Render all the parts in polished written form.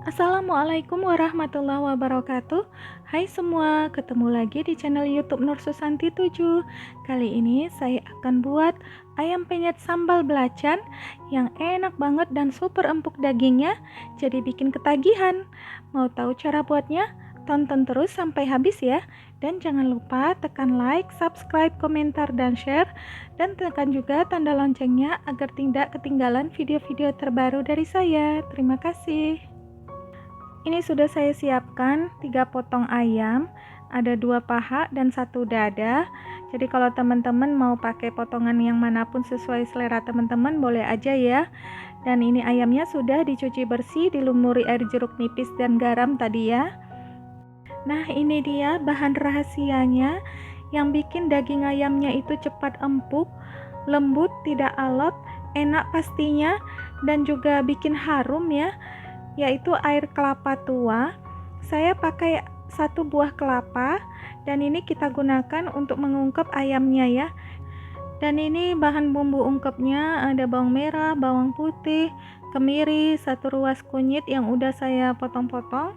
Assalamualaikum warahmatullahi wabarakatuh. Hai semua, ketemu lagi di channel YouTube Nur Susanti 7. Kali ini saya akan buat ayam penyet sambal belacan yang enak banget dan super empuk dagingnya, jadi bikin ketagihan. Mau tahu cara buatnya? Tonton terus sampai habis ya. Dan jangan lupa tekan like, subscribe, komentar, dan share. Dan tekan juga tanda loncengnya agar tidak ketinggalan video-video terbaru dari saya. Terima kasih. Ini sudah saya siapkan 3 potong ayam, ada 2 paha dan 1 dada. Jadi kalau teman-teman mau pakai potongan yang manapun sesuai selera teman-teman boleh aja ya. Dan ini ayamnya sudah dicuci bersih, dilumuri air jeruk nipis dan garam tadi ya. Nah, ini dia bahan rahasianya yang bikin daging ayamnya itu cepat empuk, lembut, tidak alot, enak pastinya, dan juga bikin harum ya, yaitu air kelapa tua. Saya pakai 1 buah kelapa dan ini kita gunakan untuk mengungkep ayamnya ya. Dan ini bahan bumbu ungkepnya ada bawang merah, bawang putih, kemiri, 1 ruas kunyit yang udah saya potong-potong,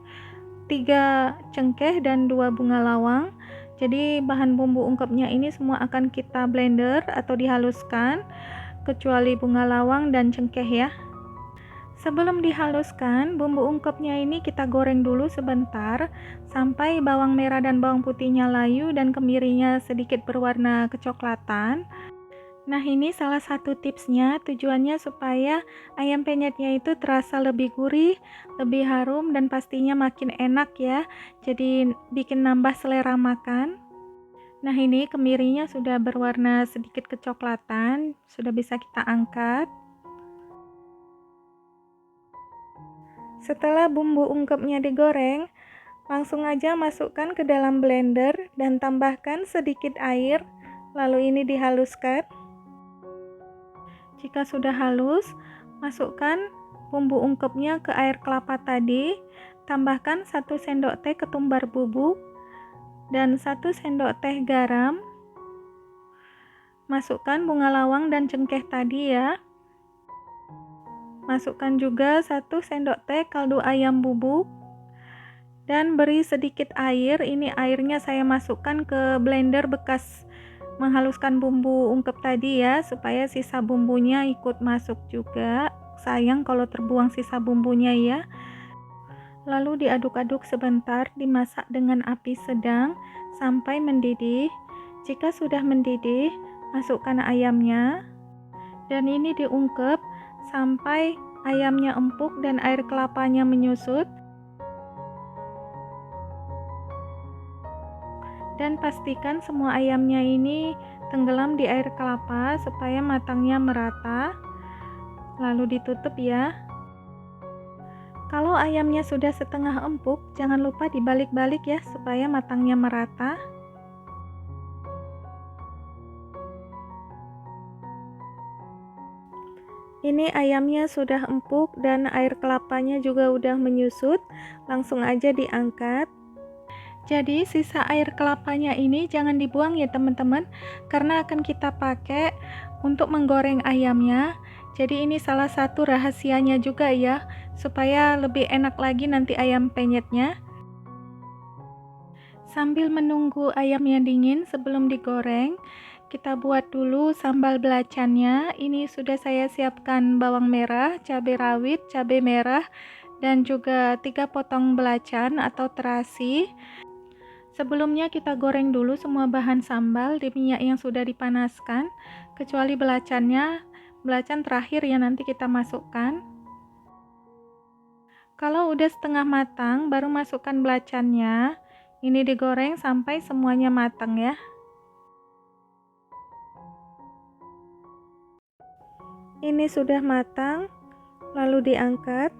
3 cengkeh dan 2 bunga lawang. Jadi bahan bumbu ungkepnya ini semua akan kita blender atau dihaluskan kecuali bunga lawang dan cengkeh ya. Sebelum dihaluskan, bumbu ungkepnya ini kita goreng dulu sebentar sampai bawang merah dan bawang putihnya layu dan kemirinya sedikit berwarna kecoklatan. Nah, ini salah satu tipsnya, tujuannya supaya ayam penyetnya itu terasa lebih gurih, lebih harum, dan pastinya makin enak ya. Jadi bikin nambah selera makan. Nah, ini kemirinya sudah berwarna sedikit kecoklatan, sudah bisa kita angkat. Setelah bumbu ungkepnya digoreng, langsung aja masukkan ke dalam blender dan tambahkan sedikit air, lalu ini dihaluskan. Jika sudah halus, masukkan bumbu ungkepnya ke air kelapa tadi, tambahkan 1 sendok teh ketumbar bubuk dan 1 sendok teh garam. Masukkan bunga lawang dan cengkeh tadi ya. Masukkan juga 1 sendok teh kaldu ayam bubuk dan beri sedikit air. Ini airnya saya masukkan ke blender bekas menghaluskan bumbu ungkep tadi ya, supaya sisa bumbunya ikut masuk juga. Sayang kalau terbuang sisa bumbunya ya. Lalu diaduk-aduk sebentar, dimasak dengan api sedang sampai mendidih. Jika sudah mendidih, masukkan ayamnya dan ini diungkep sampai ayamnya empuk dan air kelapanya menyusut. Dan pastikan semua ayamnya ini tenggelam di air kelapa supaya matangnya merata. Lalu ditutup ya. Kalau ayamnya sudah setengah empuk, jangan lupa dibalik-balik ya supaya matangnya merata. Ini ayamnya sudah empuk dan air kelapanya juga udah menyusut. Langsung aja diangkat. Jadi sisa air kelapanya ini jangan dibuang ya teman-teman, karena akan kita pakai untuk menggoreng ayamnya. Jadi ini salah satu rahasianya juga ya, supaya lebih enak lagi nanti ayam penyetnya. Sambil menunggu ayamnya dingin sebelum digoreng, kita buat dulu sambal belacannya. Ini sudah saya siapkan bawang merah, cabai rawit, cabai merah, dan juga 3 potong belacan atau terasi. Sebelumnya kita goreng dulu semua bahan sambal di minyak yang sudah dipanaskan, kecuali belacannya. Belacan terakhir ya nanti kita masukkan. Kalau udah setengah matang, baru masukkan belacannya. Ini digoreng sampai semuanya matang ya. Ini sudah matang, lalu diangkat.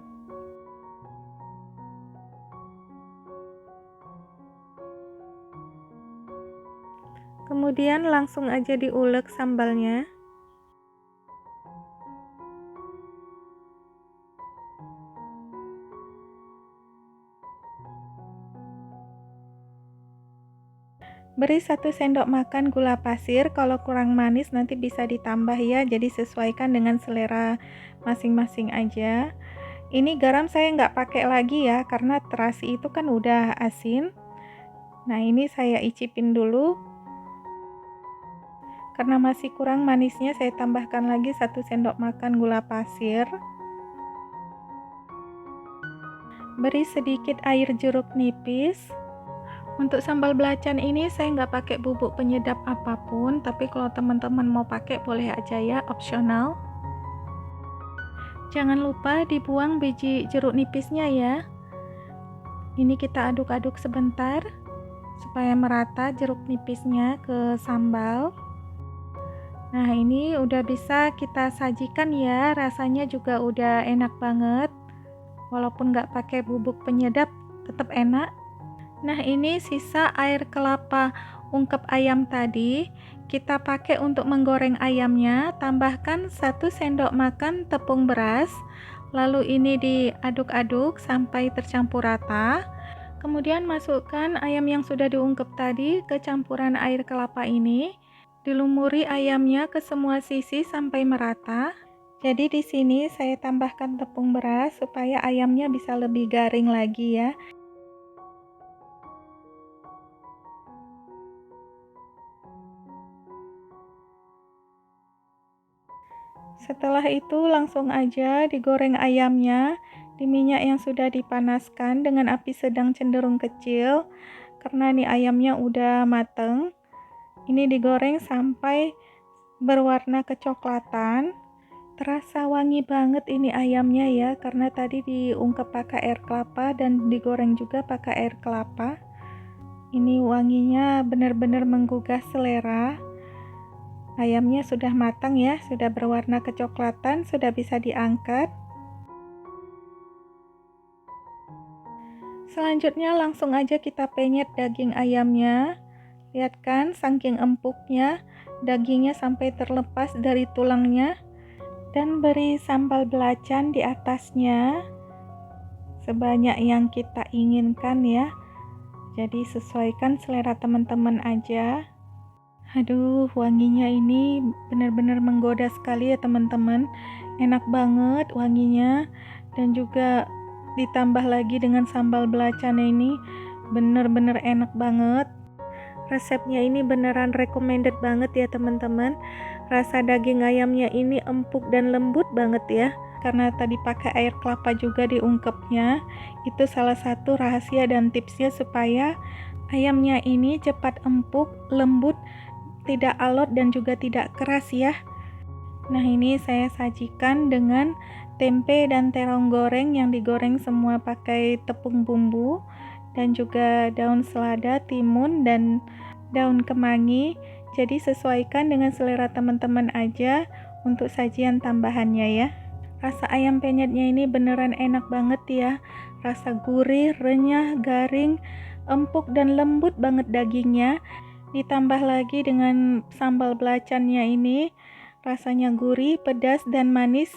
Kemudian langsung aja diulek sambalnya. Beri 1 sendok makan gula pasir, kalau kurang manis nanti bisa ditambah ya, jadi sesuaikan dengan selera masing-masing aja. Ini garam saya nggak pakai lagi ya, karena terasi itu kan udah asin. Nah, ini saya icipin dulu. Karena masih kurang manisnya, saya tambahkan lagi 1 sendok makan gula pasir. Beri sedikit air jeruk nipis. Untuk sambal belacan ini saya nggak pakai bubuk penyedap apapun, tapi kalau teman-teman mau pakai boleh aja ya, opsional. Jangan lupa dibuang biji jeruk nipisnya ya. Ini kita aduk-aduk sebentar supaya merata jeruk nipisnya ke sambal. Nah, ini udah bisa kita sajikan ya, rasanya juga udah enak banget. Walaupun nggak pakai bubuk penyedap, tetap enak. Nah, ini sisa air kelapa ungkep ayam tadi, kita pakai untuk menggoreng ayamnya. Tambahkan 1 sendok makan tepung beras, lalu ini diaduk-aduk sampai tercampur rata. Kemudian masukkan ayam yang sudah diungkep tadi ke campuran air kelapa ini. Dilumuri ayamnya ke semua sisi sampai merata. Jadi di sini saya tambahkan tepung beras supaya ayamnya bisa lebih garing lagi ya. Setelah itu langsung aja digoreng ayamnya di minyak yang sudah dipanaskan dengan api sedang cenderung kecil. Karena nih ayamnya udah mateng. Ini digoreng sampai berwarna kecoklatan. Terasa wangi banget ini ayamnya ya, karena tadi diungkep pakai air kelapa dan digoreng juga pakai air kelapa. Ini wanginya benar-benar menggugah selera. Ayamnya sudah matang ya, sudah berwarna kecoklatan, sudah bisa diangkat. Selanjutnya langsung aja kita penyet daging ayamnya. Lihat kan, saking empuknya, dagingnya sampai terlepas dari tulangnya. Dan beri sambal belacan di atasnya sebanyak yang kita inginkan ya. Jadi sesuaikan selera teman-teman aja. Aduh, wanginya ini benar-benar menggoda sekali ya teman-teman. Enak banget wanginya, dan juga ditambah lagi dengan sambal belacan ini benar-benar enak banget. Resepnya ini beneran recommended banget ya teman-teman. Rasa daging ayamnya ini empuk dan lembut banget ya. Karena tadi pakai air kelapa juga diungkepnya. Itu salah satu rahasia dan tipsnya supaya ayamnya ini cepat empuk, lembut, tidak alot dan juga tidak keras ya. Nah, ini saya sajikan dengan tempe dan terong goreng yang digoreng semua pakai tepung bumbu, dan juga daun selada, timun, dan daun kemangi. Jadi sesuaikan dengan selera teman-teman aja untuk sajian tambahannya ya. Rasa ayam penyetnya ini beneran enak banget ya. Rasa gurih, renyah, garing, empuk dan lembut banget dagingnya. Ditambah lagi dengan sambal belacannya ini, rasanya gurih, pedas, dan manis.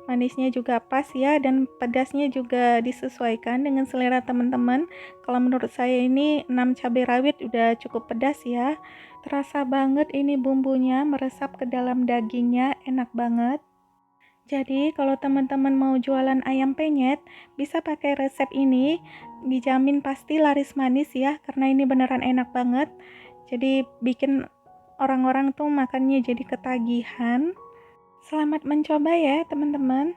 Manisnya juga pas ya, dan pedasnya juga disesuaikan dengan selera teman-teman. Kalau menurut saya ini 6 cabai rawit udah cukup pedas ya. Terasa banget ini bumbunya meresap ke dalam dagingnya, enak banget. Jadi kalau teman-teman mau jualan ayam penyet, bisa pakai resep ini. Dijamin pasti laris manis ya, karena ini beneran enak banget. Jadi bikin orang-orang tuh makannya jadi ketagihan. Selamat mencoba ya teman-teman.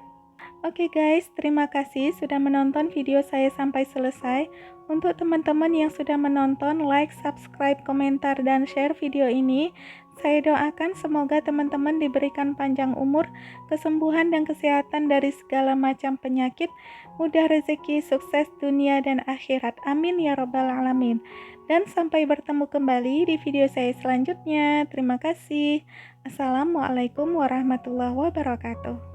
Oke guys, terima kasih sudah menonton video saya sampai selesai. Untuk teman-teman yang sudah menonton, like, subscribe, komentar, dan share video ini. Saya doakan semoga teman-teman diberikan panjang umur, kesembuhan, dan kesehatan dari segala macam penyakit, mudah rezeki, sukses dunia dan akhirat. Amin ya robbal alamin. Dan sampai bertemu kembali di video saya selanjutnya. Terima kasih. Assalamualaikum warahmatullahi wabarakatuh.